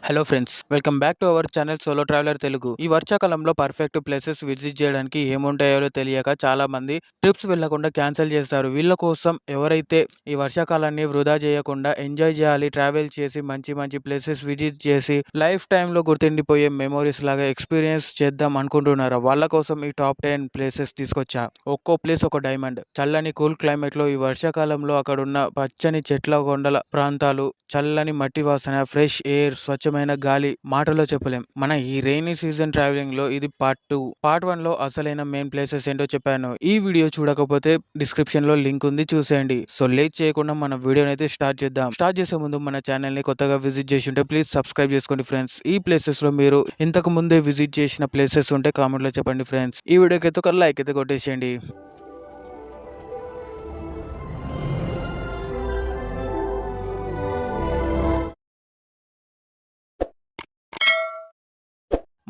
Hello friends, welcome back to our channel solo traveller Telugu. ఈ వర్షాకాలంలో perfect places visit చేయడానికి ఏముంటాయో తెలియక చాలా మంది ట్రిప్స్ వెళ్లకుండా క్యాన్సిల్ చేస్తారు. వీళ్ళ కోసం ఎవరైతే ఈ వర్షాకాలాన్ని వృధా చేయకుండా ఎంజాయ్ చేయాలి, ట్రావెల్ చేసి మంచి మంచి ప్లేసెస్ విజిట్ చేసి లైఫ్ టైంలో గుర్తుండిపోయే మెమోరీస్ లాగా ఎక్స్పీరియన్స్ చేద్దాం అనుకుంటున్నారా, వాళ్ళ కోసం ఈ టాప్ 10 ప్లేసెస్ తీసుకొచ్చా. ఒక్కో ప్లేస్ ఒక డైమండ్. చల్లని కూల్ క్లైమేట్ లో ఈ వర్షాకాలంలో అక్కడున్న పచ్చని చెట్ల కొండల ప్రాంతాలు, చల్లని మట్టి వాసన, ఫ్రెష్ ఎయిర్, స్వచ్ఛమైన గాలి మాటలో చెప్పలేం. మన ఈ రెయినీ సీజన్ ట్రావెలింగ్ లో ఇది పార్ట్ 2. పార్ట్ 1 లో అసలైన మెయిన్ ప్లేసెస్ ఏంటో చెప్పాను. ఈ వీడియో చూడకపోతే డిస్క్రిప్షన్ లో లింక్ ఉంది, చూసేయండి. సో లేట్ చేయకుండా మన వీడియోని అయితే స్టార్ట్ చేద్దాం. స్టార్ట్ చేసే ముందు మన ఛానల్ ని కొత్తగా విజిట్ చేసి ఉంటే ప్లీజ్ సబ్స్క్రైబ్ చేసుకోండి ఫ్రెండ్స్. ఈ ప్లేసెస్ లో మీరు ఇంతకు ముందే విజిట్ చేసిన ప్లేసెస్ ఉంటే కామెంట్ లో చెప్పండి ఫ్రెండ్స్. ఈ వీడియోకి అయితే ఒక లైక్ అయితే కొట్టేసేయండి.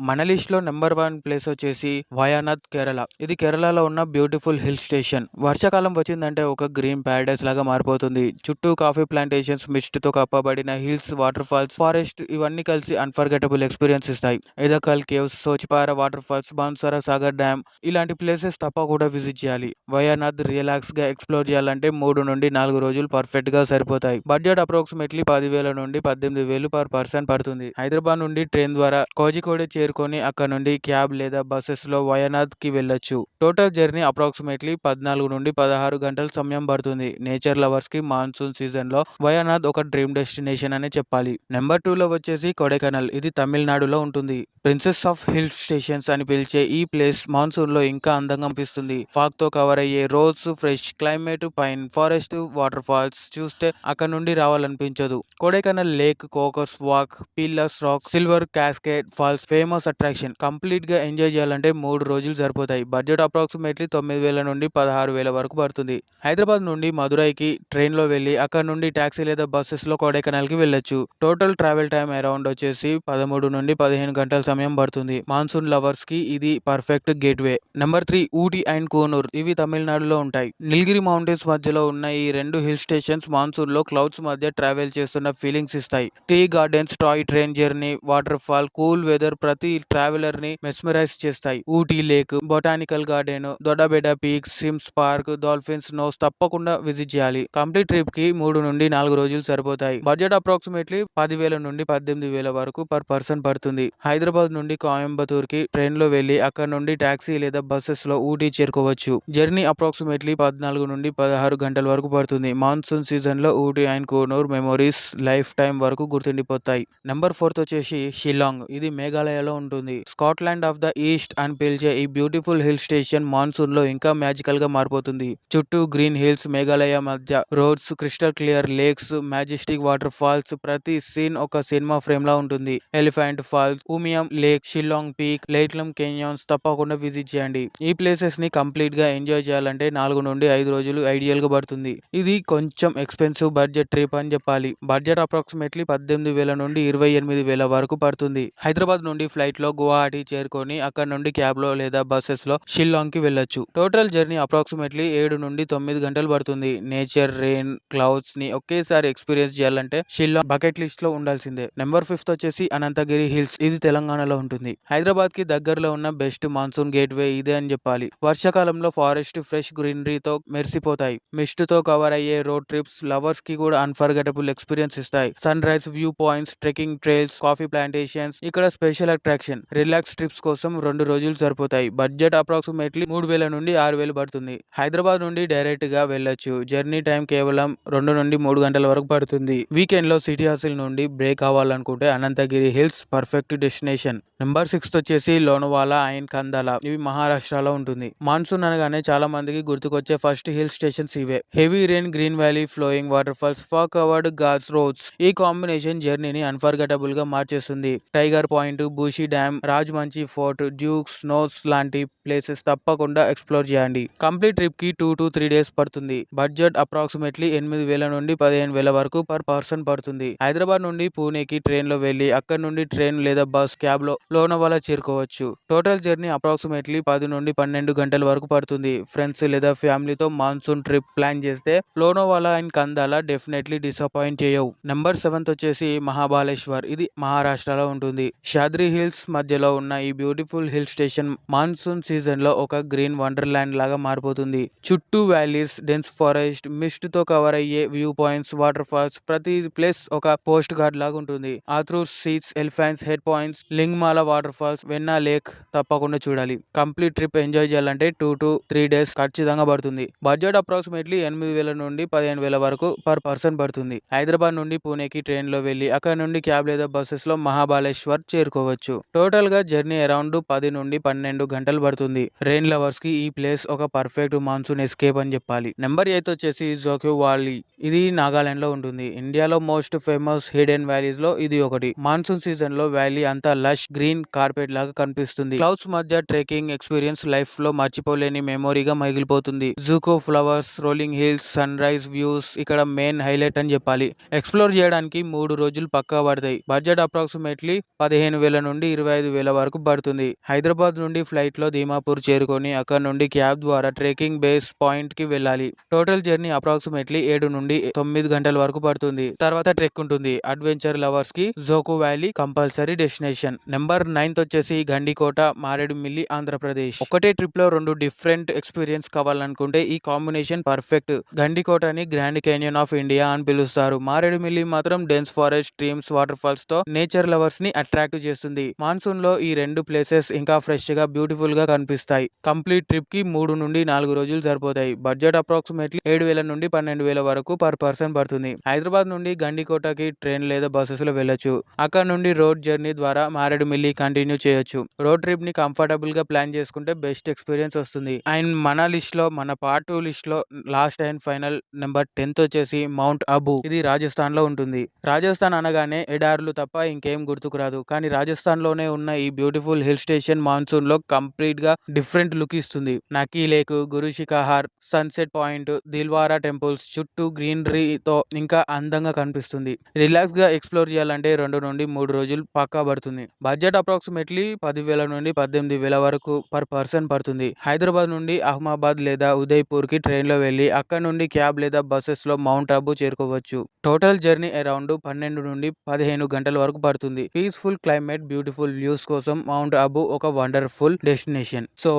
మన లిస్ట్ లో నెంబర్ 1 ప్లేస్ వచ్చేసి వయనాడ్, కేరళ. ఇది కేరళలో ఉన్న బ్యూటిఫుల్ హిల్ స్టేషన్. వర్షాకాలం వచ్చిందంటే ఒక గ్రీన్ ప్యారడైస్ లాగా మారిపోతుంది. చుట్టూ కాఫీ ప్లాంటేషన్స్, మిస్ట్ తో కప్పబడిన హిల్స్, వాటర్ ఫాల్స్, ఫారెస్ట్ ఇవన్నీ కలిసి అన్ఫర్గెటబుల్ ఎక్స్పీరియన్స్ ఇస్తాయి. Edakkal caves, Soochipara water falls, Banasura Sagar dam ఇలాంటి ప్లేసెస్ తప్పకుండా విజిట్ చేయాలి. వయనాడ్ రిలాక్స్ గా ఎక్స్ప్లోర్ చేయాలంటే 3 నుండి 4 రోజులు పర్ఫెక్ట్ గా సరిపోతాయి. బడ్జెట్ అప్రాక్సిమేట్లీ 10,000 నుండి 18,000 పర్ పర్సన్ పడుతుంది. హైదరాబాద్ నుండి ట్రైన్ ద్వారా కోజికోడ్ చేరుకొని అక్కడ నుండి క్యాబ్ లేదా బస్సెస్ లో వయనాడ్ కి వెళ్ళొచ్చు. టోటల్ జర్నీ అప్రాక్సిమేట్లీ 14 నుండి 16 గంటల సమయం పడుతుంది. నేచర్ లవర్స్ కి మాన్సూన్ సీజన్ లో వయనాడ్ ఒక డ్రీమ్ డెస్టినేషన్ అనే చెప్పాలి. నెంబర్ 2 లో వచ్చేసి కొడైకెనాల్. ఇది తమిళనాడులో ఉంటుంది. ప్రిన్సెస్ ఆఫ్ హిల్ స్టేషన్స్ అని పిలిచే ఈ ప్లేస్ మాన్సూన్ లో ఇంకా అందంగా అనిపిస్తుంది. ఫాగ్ తో కవర్ అయ్యే roads, fresh climate, pine forest, water falls చూస్తే అక్కడ నుండి రావాలనిపించదు. Kodaikanal lake, Coaker's walk, pillars rock, silver cascade falls famous attraction. Complete గా ఎంజాయ్ చేయాలంటే 3 రోజులు సరిపోతాయి. బడ్జెట్ అప్రాక్సిమేట్లీ 9,000 నుండి 16,000 వరకు పడుతుంది. హైదరాబాద్ నుండి మదురైకి ట్రైన్ లో వెళ్లి అక్కడ నుండి టాక్సీ లేదా బస్సెస్ లో కొడైకెనాల్ కి వెళ్ళొచ్చు. టోటల్ ట్రావెల్ టైం అరౌండ్ వచ్చేసి 13 నుండి 15 గంటల సమయం పడుతుంది. మాన్సూన్ లవర్స్ కి ఇది perfect gateway. Number 3 Ooty and Coonoor. ఇవి తమిళనాడులో ఉంటాయి. నీలగిరి మౌంటైన్స్ మధ్యలో ఉన్న ఈ 2 హిల్ స్టేషన్స్ మాన్సూన్ లో క్లౌడ్స్ మధ్య ట్రావెల్ చేస్తున్న ఫీలింగ్స్ ఇస్తాయి. Tea gardens, toy train journey, water fall, cool weather ప్రతి ట్రావెలర్ ని మెస్మరైజ్ చేస్తాయి. Ooty lake, botanical garden, Doddabetta peak, Sims park, dolphin's nose తప్పకుండా విజిట్ చేయాలి. కంప్లీట్ ట్రిప్ కి 3 నుండి 4 రోజులు సరిపోతాయి. బడ్జెట్ అప్రాక్సిమేట్లీ 10,000 నుండి 18,000 వరకు పర్ పర్సన్ పడుతుంది. హైదరాబాద్ నుండి కోయంబత్తూర్ కి ట్రైన్ లో వెళ్లి అక్కడ నుండి టాక్సీ లేదా బస్సెస్ లో ఊటీ చేరుకోవచ్చు. జర్నీ అప్రాక్సిమేట్లీ 14 నుండి 16 గంటల వరకు పడుతుంది. మాన్సూన్ సీజన్ లో Ooty and Coonoor memories life time వరకు గుర్తుండిపోతాయి. నెంబర్ 4 వచ్చేసి షిల్లాంగ్. ఇది మేఘాలయలో ఉంటుంది. స్కాట్లాండ్ ఆఫ్ ద ఈస్ట్ అని పిలిచే ఈ బ్యూటిఫుల్ హిల్ స్టేషన్ మాన్సూన్ లో ఇంకా మ్యాజికల్ గా మారిపోతుంది. చుట్టూ గ్రీన్ హిల్స్, మేఘాలయ మధ్య roads, crystal clear lakes, majestic water falls ప్రతి సీన్ ఒక సినిమా ఫ్రేమ్ లా ఉంటుంది. Elephant falls, Umiam lake, Shillong peak, Laitlum canyons తప్పకుండా విజిట్ చేయండి. ఈ ప్లేసెస్ ని కంప్లీట్ గా ఎంజాయ్ చేయాలంటే 4 నుండి 5 రోజులు ఐడియల్ గా పడుతుంది. ఇది కొంచెం ఎక్స్పెన్సివ్ బడ్జెట్ ట్రిప్ అని చెప్పాలి. బడ్జెట్ అప్రాక్సిమేట్లీ 18,000 నుండి 28,000 వరకు పడుతుంది. హైదరాబాద్ నుండి ఫ్లైట్ లో గువాహటి చేరుకొని అక్కడ నుండి క్యాబ్ లో లేదా బస్సెస్ లో షిల్లాంగ్ కి వెళ్ళొచ్చు. టోటల్ జర్నీ అప్రాక్సిమేట్లీ 7 నుండి 9 గంటలు పడుతుంది. నేచర్, రెయిన్, క్లౌడ్స్ ని ఒకేసారి ఎక్స్పీరియన్స్ చేయాలంటే షిల్లాంగ్ బకెట్ లిస్ట్ లో ఉండాల్సిందే. నెంబర్ 5 వచ్చేసి అనంతగిరి హిల్స్. ఇది తెలంగాణలో ఉంటుంది. హైదరాబాద్ కి దగ్గరలో ఉన్న బెస్ట్ మాన్సూన్ గేట్ వే ఇదే అని చెప్పాలి. వర్షాకాలంలో ఫారెస్ట్ ఫ్రెష్ గ్రీనరీతో మెరిసిపోతాయి. మిస్ట్ తో కవర్ అయ్యే రోడ్ ట్రిప్స్ లవర్స్ కి కూడా అన్ఫర్గెటబుల్ ఎక్స్పీరియన్స్ ఇస్తాయి. Sunrise view points, trekking trails, coffee plantations ఇక్కడ స్పెషల్ అట్రాక్షన్. రిలాక్స్ ట్రిప్స్ కోసం 2 రోజులు సరిపోతాయి. బడ్జెట్ అప్రాక్సిమేట్లీ 3,000 నుండి 6,000 పడుతుంది. హైదరాబాద్ నుండి డైరెక్ట్ గా వెళ్ళొచ్చు. జర్నీ టైం కేవలం 2 నుండి 3 గంటల వరకు పడుతుంది. వీకెండ్ లో సిటీ హసిల్ నుండి బ్రేక్ అవ్వాలనుకుంటే Ananthagiri hills perfect destination. Number 6 వచ్చేసి లోనావాలా అండ్ కందాల. ఇవి మహారాష్ట్రలో ఉంటుంది. మాన్సూన్ అనగానే చాలా మందికి గుర్తుకొచ్చే ఫస్ట్ హిల్ స్టేషన్స్ ఇవే. Heavy rain, green valley, flowing waterfalls, fog covered ghats roads ఈ కాంబినేషన్ జర్నీని అన్ఫర్గెటబుల్ గా మార్చేస్తుంది. Tiger Point, Bhushi Khushi Dam, Rajmachi Fort, Duke's Nose లాంటి ప్లేసెస్ తప్పకుండా ఎక్స్ప్లోర్ చేయండి. కంప్లీట్ ట్రిప్ కి 2 to 3 days పడుతుంది. బడ్జెట్ అప్రాక్సిమేట్లీ 8,000 నుండి 15,000 వరకు పర్ పర్సన్ పడుతుంది. హైదరాబాద్ నుండి పూణేకి ట్రైన్ లో వెళ్లి అక్కడ నుండి ట్రైన్ లేదా బస్ క్యాబ్ లో లోనావాలా చేరుకోవచ్చు. టోటల్ జర్నీ అప్రాక్సిమేట్లీ 10 నుండి 12 గంటల వరకు పడుతుంది. ఫ్రెండ్స్ లేదా ఫ్యామిలీతో మాన్సూన్ ట్రిప్ ప్లాన్ చేస్తే Lonavala and Kandala definitely disappoint చేయవు. నెంబర్ 7 వచ్చేసి మహాబాలేశ్వర్. ఇది మహారాష్ట్రలో ఉంటుంది. షాద్రి హిల్స్ మధ్యలో ఉన్న ఈ beautiful hill station monsoon season లో ఒక గ్రీన్ వండర్ ల్యాండ్ లాగా మారిపోతుంది. చుట్టూ వ్యాలీస్, డెన్స్ ఫారెస్ట్, మిస్ట్ తో కవర్ అయ్యే వ్యూ పాయింట్స్, వాటర్ ఫాల్స్, ప్రతి ప్లేస్ ఒక పోస్ట్ కార్డ్ లాగా ఉంటుంది. Arthur's seats, elephant's head points, Lingmala water falls, Venna lake తప్పకుండా చూడాలి. కంప్లీట్ ట్రిప్ ఎంజాయ్ చేయాలంటే 2 to 3 days ఖచ్చితంగా పడుతుంది. బడ్జెట్ అప్రాక్సిమేట్లీ 8,000 నుండి 15,000 వరకు పర్ పర్సన్ పడుతుంది. హైదరాబాద్ నుండి పూణేకి ట్రైన్ లో వెళ్లి అక్కడ నుండి క్యాబ్ లేదా బస్సెస్ లో మహాబాలేశ్వర్ చేరుకోవచ్చు. టోటల్ గా జర్నీ అరౌండ్ 10 నుండి 12 గంటలు పడుతుంది. రెయిన్ లవర్స్ కి ఈ ప్లేస్ ఒక పర్ఫెక్ట్ మాన్సూన్ ఎస్కేప్ అని చెప్పాలి. నెంబర్ 8 వచ్చేసి జోక్యూ వ్యాలీ. ఇది నాగాలాండ్ లో ఉంటుంది. ఇండియాలో మోస్ట్ ఫేమస్ హిడెన్ వ్యాలీస్ లో ఇది ఒకటి. మాన్సూన్ సీజన్ లో వ్యాలీ అంతా లష్ గ్రీన్ కార్పెట్ లాగా కనిపిస్తుంది. క్లౌడ్స్ మధ్య ట్రెక్కింగ్ ఎక్స్పీరియన్స్ లైఫ్ లో మర్చిపోలేని మెమొరీగా మిగిలిపోతుంది. Dzukou flowers, rolling hills, sunrise views ఇక్కడ మెయిన్ హైలైట్ అని చెప్పాలి. ఎక్స్ప్లోర్ చేయడానికి 3 రోజులు పక్కా పడతాయి. బడ్జెట్ అప్రాక్సిమేట్లీ 15,000 నుండి 25,000 వరకు పడుతుంది. హైదరాబాద్ నుండి ఫ్లైట్ లో దీమాపూర్ చేరుకొని అక్కడ నుండి క్యాబ్ ద్వారా ట్రెక్కింగ్ బేస్ పాయింట్ కి వెళ్ళాలి. టోటల్ జర్నీ అప్రాక్సిమేట్లీ 7 నుండి 9 గంటల వరకు పడుతుంది. తర్వాత ట్రెక్ ఉంటుంది. అడ్వెంచర్ లవర్స్ కి Djoko valley compulsory destination. Number 9 వచ్చేసి గండికోట, మారేడుమిల్లి, ఆంధ్రప్రదేశ్. ఒకటే ట్రిప్ లో 2 డిఫరెంట్ ఎక్స్పీరియన్స్ కావాలనుకుంటే ఈ కాంబినేషన్ పర్ఫెక్ట్. గండికోటని గ్రాండ్ క్యానియన్ ఆఫ్ ఇండియా అని పిలుస్తారు. మారేడుమిల్లి మాత్రం dense forest, streams, water falls తో నేచర్ లవర్స్ ని అట్రాక్ట్ చేస్తుంది. మాన్సూన్ లో ఈ 2 ప్లేసెస్ ఇంకా ఫ్రెష్ గా బ్యూటిఫుల్ గా కనిపిస్తాయి. కంప్లీట్ ట్రిప్ కి 3 నుండి 4 రోజులు సరిపోతాయి. బడ్జెట్ అప్రాక్సిమేట్లీ 7,000 నుండి 12,000 వరకు పర్ పర్సన్ పడుతుంది. హైదరాబాద్ నుండి గండికోటకి ట్రైన్ లేదా బస్సెస్ లో వెళ్ళొచ్చు. అక్కడ నుండి రోడ్ జర్నీ ద్వారా మారేడుమిల్లి కంటిన్యూ చేయొచ్చు. రోడ్ ట్రిప్ ని కంఫర్టబుల్ గా ప్లాన్ చేసుకుంటే బెస్ట్ ఎక్స్పీరియన్స్ వస్తుంది. అండ్ మన లిస్ట్ లో, మన పార్ట్ 2 లిస్ట్ లో లాస్ట్ అండ్ ఫైనల్ నెంబర్ 10 వచ్చేసి మౌంట్ అబూ. ఇది రాజస్థాన్ లో ఉంటుంది. రాజస్థాన్ అనగానే ఎడార్లు తప్ప ఇంకేం గుర్తుకు రాదు. కానీ రాజస్థాన్ లోనే ఉన్న ఈ బ్యూటిఫుల్ హిల్ స్టేషన్ మాన్సూన్ లో కంప్లీట్ గా డిఫరెంట్ లుక్ ఇస్తుంది. Nakki lake, Guru Shikhar, sunset point, Dilwara temples చుట్టూ గ్రీనరీతో ఇంకా అందంగా కనిపిస్తుంది. రిలాక్స్ గా ఎక్స్ప్లోర్ చేయాలంటే 2 నుండి 3 రోజులు పక్కా పడుతుంది. బడ్జెట్ అప్రాక్సిమేట్లీ 10,000 నుండి 18,000 వరకు పర్ పర్సన్ పడుతుంది. హైదరాబాద్ నుండి అహ్మదాబాద్ లేదా ఉదయ్పూర్ కి ట్రైన్ లో వెళ్లి అక్కడ నుండి క్యాబ్ లేదా బస్సెస్ లో మౌంట్ అబూ చేరుకోవచ్చు. టోటల్ జర్నీ అరౌండ్ 12 నుండి 15 గంటల వరకు పడుతుంది. పీస్ఫుల్ క్లైమేట్, బ్యూటిఫుల్ వ్యూస్ కోసం మౌంట్ అబూ ఒక వండర్ఫుల్ డెస్టినేషన్. సో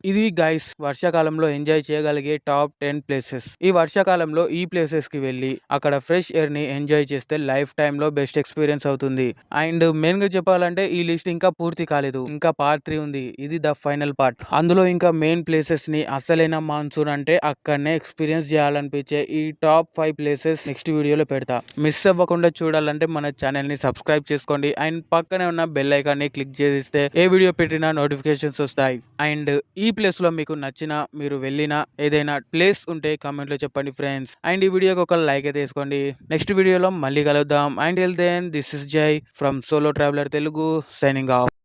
ఇది గైస్ వర్షాకాలంలో ఎంజాయ్ చేయగలిగే టాప్ 10 ప్లేసెస్. ఈ వర్షాకాలంలో ఈ ప్లేసెస్ కి వెళ్ళి అక్కడ ఫ్రెష్ ఎయిర్ ని ఎంజాయ్ చేస్తే లైఫ్ టైమ్ లో బెస్ట్ ఎక్స్పీరియన్స్ అవుతుంది. అండ్ మెయిన్ గా చెప్పాలంటే ఈ లిస్ట్ ఇంకా పూర్తి కాలేదు. ఇంకా పార్ట్ 3 ఉంది. ఇది ద ఫైనల్ పార్ట్. అందులో ఇంకా మెయిన్ ప్లేసెస్ ని అసలైన మాన్సూన్ అంటే అక్కడనే ఎక్స్పీరియన్స్ చేయాలనిపించే ఈ టాప్ 5 ప్లేసెస్ నెక్స్ట్ వీడియోలో పెడతా. మిస్ అవ్వకుండా చూడాలంటే మన ఛానల్ ని సబ్స్క్రైబ్ చేసుకోండి. అండ్ పక్కనే ఉన్న బెల్ ఐకాన్ ని క్లిక్ చేస్తే ఏ వీడియో పెట్టినా నోటిఫికేషన్స్ వస్తాయి. అండ్ ఈ ప్లేస్ లో మీకు నచ్చిన, మీరు వెళ్ళిన ఏదైనా ప్లేస్ ఉంటే కామెంట్ లో చెప్పండి ఫ్రెండ్స్. అండ్ ఈ వీడియోకి ఒక లైక్ అయితే వేసుకోండి. నెక్స్ట్ వీడియోలో మళ్ళీ కలుద్దాం. And till then this is Jai from solo traveller Telugu signing of.